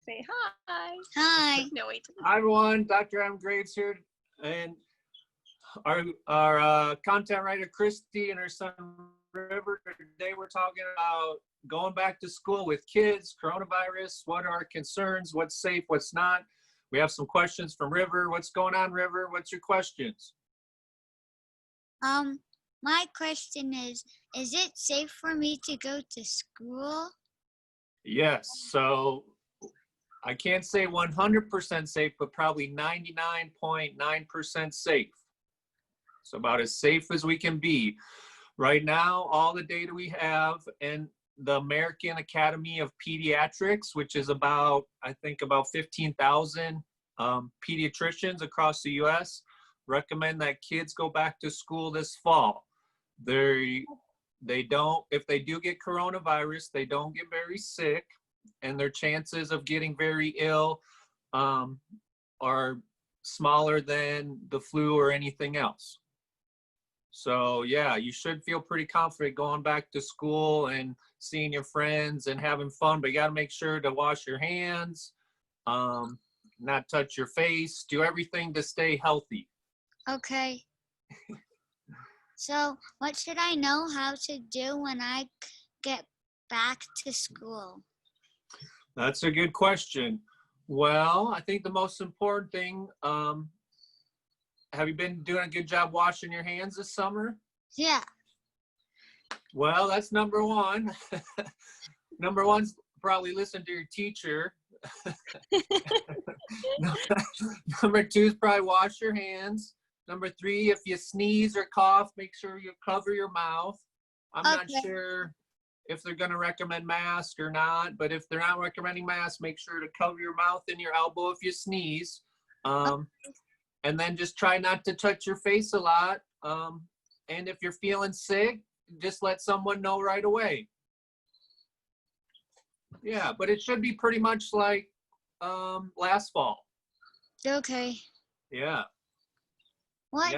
Say hi. Hi. No, wait. Hi, everyone. Dr. Adam Graves here. And our content writer, Christy, and her son, River. Today, we're talking about going back to school with kids, coronavirus. What are our concerns? What's safe? What's not? We have some questions from River. What's going on, River? What's your questions? My question is it safe for me to go to school? Yes. So I can't say 100% safe, but probably 99.9% safe. So about as safe as we can be. Right now, all the data we have, and the American Academy of Pediatrics, which is about 15,000 pediatricians across the U.S., recommend that kids go back to school this fall. They don't, if they do get coronavirus, they don't get very sick, and their chances of getting very ill are smaller than the flu or anything else. So yeah, you should feel pretty confident going back to school and seeing your friends and having fun, but you gotta make sure to wash your hands, not touch your face, do everything to stay healthy. Okay. So, what should I know how to do when I get back to school? That's a good question. Well, I think the most important thing, have you been doing a good job washing your hands this summer? Yeah. Well, that's number one. Number one's probably listen to your teacher. Number two is probably wash your hands. Number three, if you sneeze or cough, make sure you cover your mouth. I'm not sure if they're going to recommend mask or not, but if they're not recommending mask, make sure to cover your mouth and your elbow if you sneeze. And then just try not to touch your face a lot. And if you're feeling sick, just let someone know right away. Yeah, but it should be pretty much like last fall. Okay. Yeah. What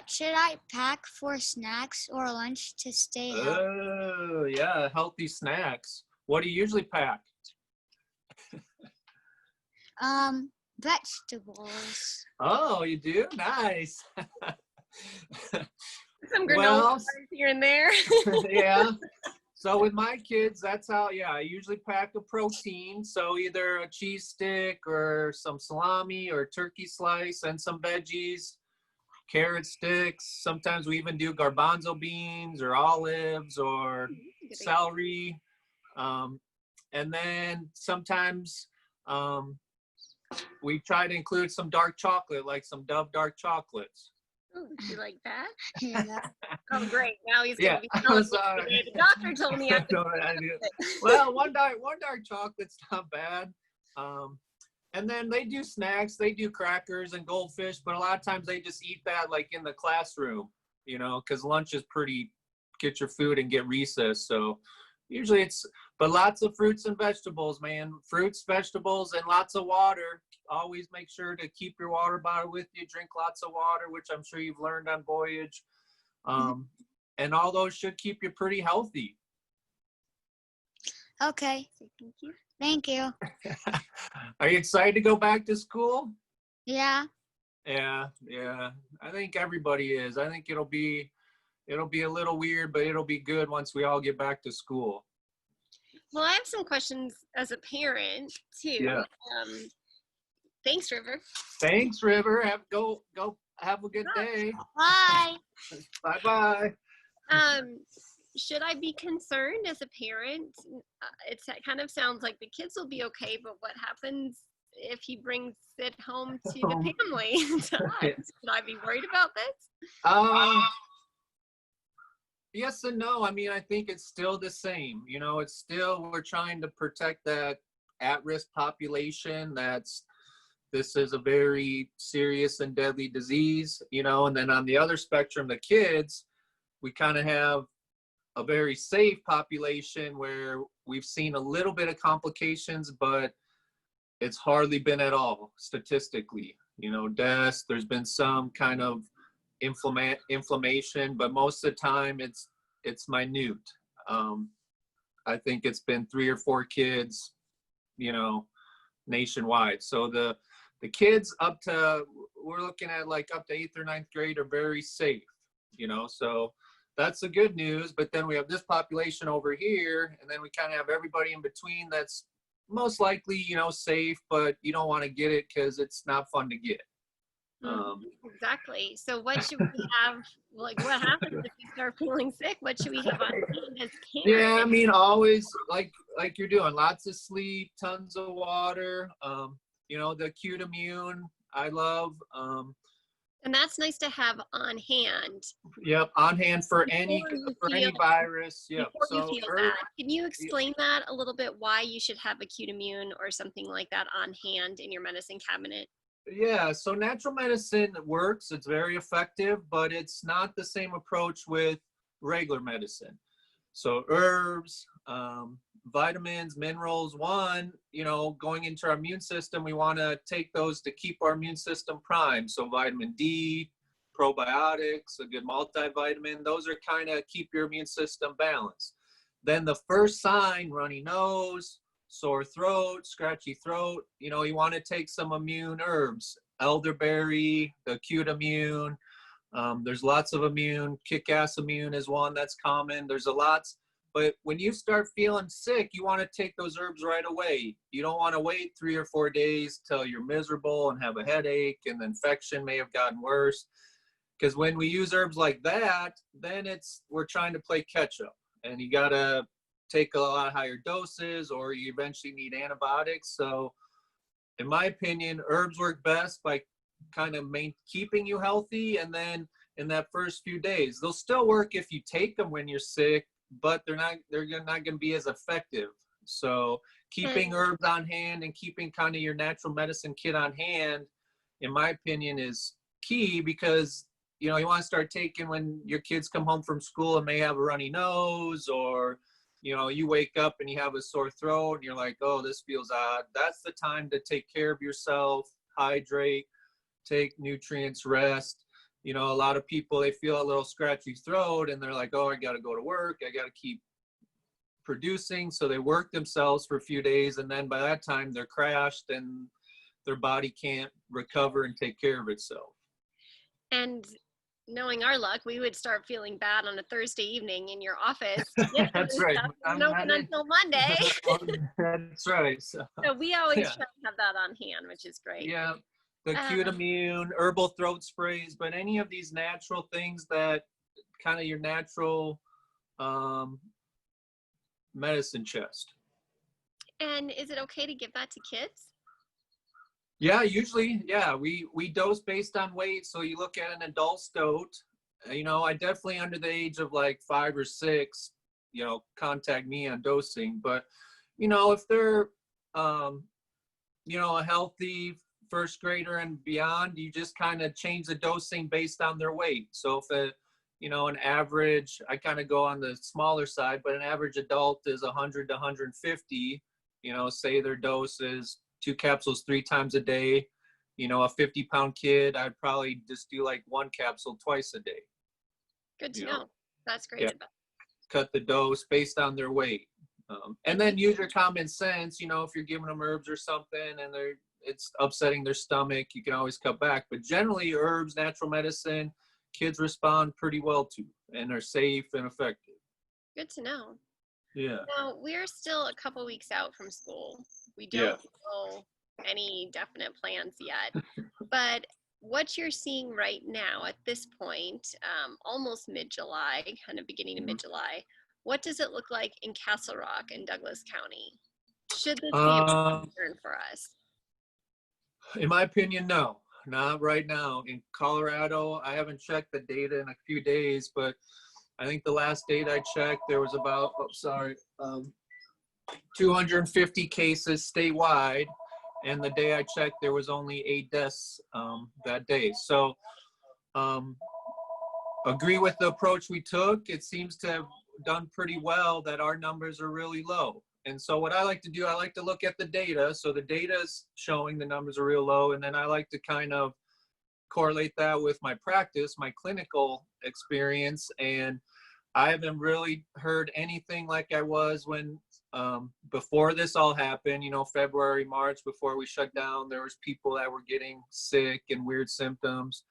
should I pack for snacks or lunch to stay healthy? Oh, yeah, healthy snacks. What do you usually pack? Vegetables. Oh, you do? Nice. Some granola bars here and there. Yeah. So with my kids, that's how, I usually pack a protein. So either a cheese stick or some salami or turkey slice and some veggies, carrot sticks. Sometimes we even do garbanzo beans or olives or celery. And then sometimes we try to include some dark chocolate, like some Dove dark chocolates. Oh, you like that? Yeah. Oh, great. Now he's going to be telling me. The doctor told me I could. Well, one dark chocolate's not bad. And then they do snacks. They do crackers and goldfish, but a lot of times they just eat that like in the classroom, because lunch is get your food and get recess. So usually but lots of fruits and vegetables, man. Fruits, vegetables, and lots of water. Always make sure to keep your water bottle with you. Drink lots of water, which I'm sure you've learned on voyage. And all those should keep you pretty healthy. Okay. Thank you. Thank you. Are you excited to go back to school? Yeah. Yeah. I think everybody is. I think it'll be a little weird, but it'll be good once we all get back to school. Well, I have some questions as a parent too. Yeah. Thanks, River. Thanks, River. Go have a good day. Bye. Bye-bye. Should I be concerned as a parent? It kind of sounds like the kids will be okay, but what happens if he brings it home to the family? Should I be worried about this? Yes and no. I mean, I think it's still the same. It's still, we're trying to protect that at-risk population. This is a very serious and deadly disease, and then on the other spectrum, the kids, we kind of have a very safe population where we've seen a little bit of complications, but it's hardly been at all statistically. Deaths, there's been some kind of inflammation, but most of the time it's minute. I think it's been 3 or 4 kids nationwide. So the kids up to, we're looking at like up to 8th or 9th grade are very safe, so that's the good news. But then we have this population over here, and then we kind of have everybody in between that's most likely, safe, but you don't want to get it because it's not fun to get. Exactly. So what should we have, like what happens if you start feeling sick? What should we have on hand as parents? Yeah, I mean, always like you're doing, lots of sleep, tons of water, the acute immune, I love. And that's nice to have on hand. Yep, on hand for any virus. Yep. Before you feel bad. Can you explain that a little bit, why you should have acute immune or something like that on hand in your medicine cabinet? Yeah, so natural medicine works. It's very effective, but it's not the same approach with regular medicine. So herbs, vitamins, minerals, going into our immune system, we want to take those to keep our immune system primed. So vitamin D, probiotics, a good multivitamin, those are kind of keep your immune system balanced. Then the first sign, runny nose, sore throat, scratchy throat, you want to take some immune herbs. Elderberry, the acute immune. There's lots of immune. Kick-ass immune is one that's common. There's a lot. But when you start feeling sick, you want to take those herbs right away. You don't want to wait 3 or 4 days till you're miserable and have a headache and the infection may have gotten worse. Because when we use herbs like that, then we're trying to play catch up. And you got to take a lot higher doses, or you eventually need antibiotics. So in my opinion, herbs work best by kind of keeping you healthy. And then in that first few days, they'll still work if you take them when you're sick, but they're not going to be as effective. So keeping herbs on hand and keeping kind of your natural medicine kit on hand, in my opinion, is key, because you want to start taking when your kids come home from school and may have a runny nose, or you wake up and you have a sore throat and you're like, oh, this feels odd. That's the time to take care of yourself, hydrate, take nutrients, rest. A lot of people, they feel a little scratchy throat and they're like, oh, I got to go to work. I got to keep producing. So they work themselves for a few days. And then by that time they're crashed and their body can't recover and take care of itself. And knowing our luck, we would start feeling bad on a Thursday evening in your office. That's right. I'm not open until Monday. That's right. So we always try to have that on hand, which is great. Yeah. The acute immune, herbal throat sprays, but any of these natural things that kind of your natural medicine chest. And is it okay to give that to kids? Yeah, usually, yeah. We dose based on weight. So you look at an adult stoat, I definitely under the age of like 5 or 6, contact me on dosing. But, if they're, a healthy first grader and beyond, you just kind of change the dosing based on their weight. So if an average, I kind of go on the smaller side, but an average adult is 100 to 150, say their dose is 2 capsules 3 times a day. A 50-pound kid, I'd probably just do like 1 capsule twice a day. Good to know. That's great. Yeah. Cut the dose based on their weight. And then use your common sense. If you're giving them herbs or something and it's upsetting their stomach, you can always cut back. But generally, herbs, natural medicine, kids respond pretty well to and are safe and effective. Good to know. Yeah. Now, we're still a couple weeks out from school. We don't know any definite plans yet. But what you're seeing right now at this point, almost mid-July, kind of beginning of mid-July, what does it look like in Castle Rock and Douglas County? Should this be a concern for us? In my opinion, no, not right now. In Colorado, I haven't checked the data in a few days, but I think the last data I checked, there was about, 250 cases statewide. And the day I checked, there was only 8 deaths that day. So agree with the approach we took. It seems to have done pretty well that our numbers are really low. And so what I like to do, I like to look at the data. So the data is showing the numbers are real low. And then I like to kind of correlate that with my practice, my clinical experience. And I haven't really heard anything like I was when before this all happened, you know, February, March, before we shut down, there was people that were getting sick and weird symptoms.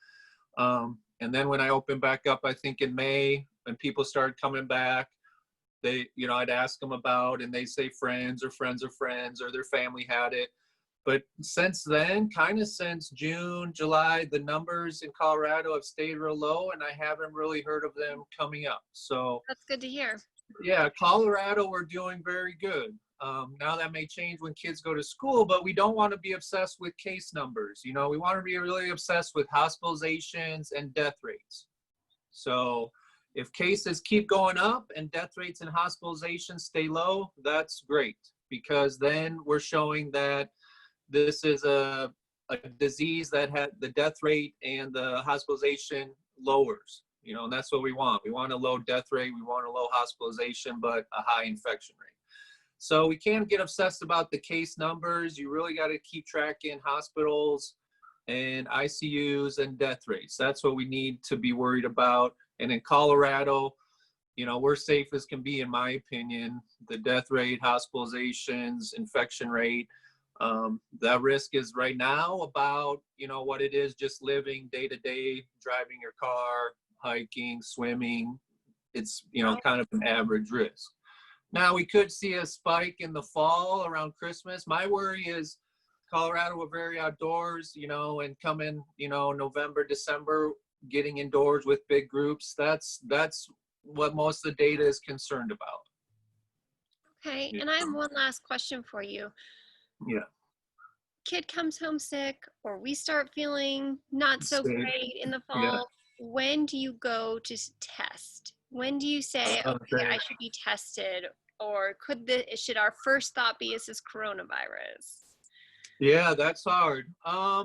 And then when I opened back up, I think in May, when people started coming back, they, you know, I'd ask them about, and they say friends or friends of friends or their family had it. But since then, kind of since June, July, the numbers in Colorado have stayed real low, and I haven't really heard of them coming up. So That's good to hear. yeah, Colorado, we're doing very good. Now that may change when kids go to school, but we don't want to be obsessed with case numbers. You know, we want to be really obsessed with hospitalizations and death rates. So if cases keep going up and death rates and hospitalizations stay low, that's great, because then we're showing that this is a disease that had the death rate and the hospitalization lowers. You know, and that's what we want. We want a low death rate, we want a low hospitalization, but a high infection rate. So we can't get obsessed about the case numbers. You really got to keep tracking hospitals and ICUs and death rates. That's what we need to be worried about. And in Colorado, you know, we're safe as can be, in my opinion. The death rate, hospitalizations, infection rate, that risk is right now about, you know, what it is just living day to day, driving your car, hiking, swimming. It's, you know, kind of an average risk. Now we could see a spike in the fall around Christmas. My worry is Colorado, we're very outdoors, you know, and coming, you know, November, December, getting indoors with big groups. That's what most of the data is concerned about. Okay, Yeah. and I have one last question for you. Yeah. Kid comes home sick, or we start feeling not so Sick. great in the fall. Yeah. When do you go to test? When do you say, okay, I should be tested? Or should our first thought be, is this coronavirus? Yeah, that's hard. I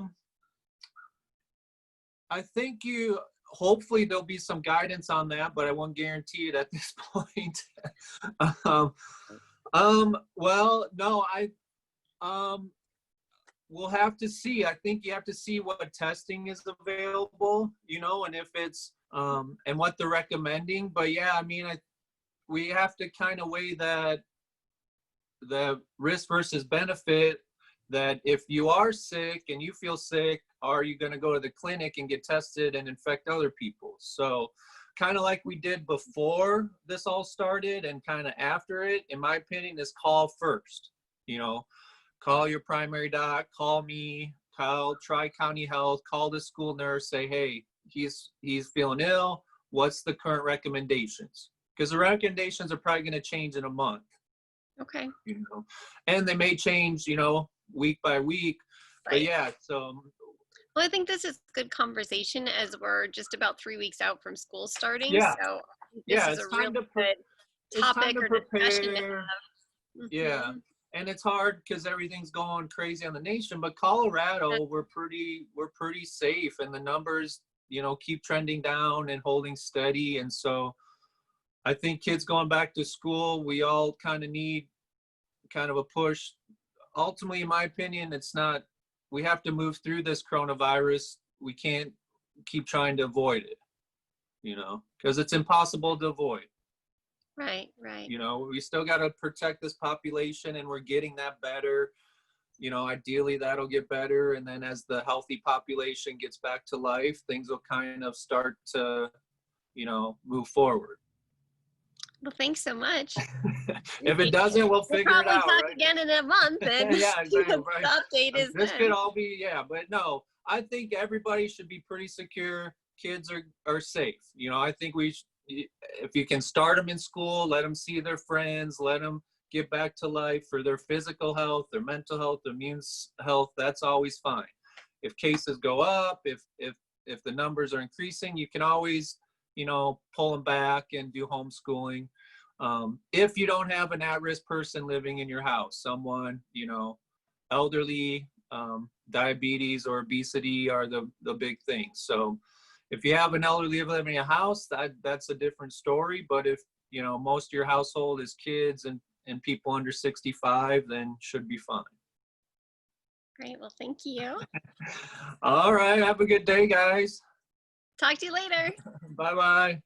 think hopefully there'll be some guidance on that, but I won't guarantee it at this point. Well, no, we'll have to see. I think you have to see what testing is available, you know, and if it's, and what they're recommending. But yeah, I mean, we have to kind of weigh that, the risk versus benefit, that if you are sick and you feel sick, are you going to go to the clinic and get tested and infect other people? So kind of like we did before this all started and kind of after it, in my opinion, is call first. You know, call your primary doc, call me, call Tri-County Health, call the school nurse, say, hey, he's feeling ill. What's the current recommendations? Because the recommendations are probably going to change in a month. Okay. You know, and they may change, you know, week by week. Right. But yeah, so. Well, I think this is good conversation as we're just about 3 weeks out from school starting. Yeah. So Yeah, this is it's a real time to good topic or discussion to prepare. have. Yeah. And it's hard because everything's going crazy on the nation, but Colorado, we're pretty safe, and the numbers, you know, keep trending down and holding steady. And so I think kids going back to school, we all kind of need kind of a push. Ultimately, in my opinion, we have to move through this coronavirus. We can't keep trying to avoid it, you know, because it's impossible to avoid. Right. You know, we still got to protect this population, and we're getting that better. You know, ideally that'll get better. And then as the healthy population gets back to life, things will kind of start to, you know, move forward. Well, thanks so much. If it doesn't, we'll figure it out. Probably talk right? again in a month and Yeah, exactly, right. the update is This then. could all be, yeah, but no, I think everybody should be pretty secure. Kids are safe. You know, I think if you can start them in school, let them see their friends, let them get back to life for their physical health, their mental health, their immune health, that's always fine. If cases go up, if the numbers are increasing, you can always, you know, pull them back and do homeschooling. If you don't have an at-risk person living in your house, someone, you know, elderly, diabetes or obesity are the big things. So if you have an elderly living in your house, that's a different story. But if, you know, most of your household is kids and people under 65, then should be fine. Great. Well, thank you. All right. Have a good day, guys. Talk to you later. Bye-bye.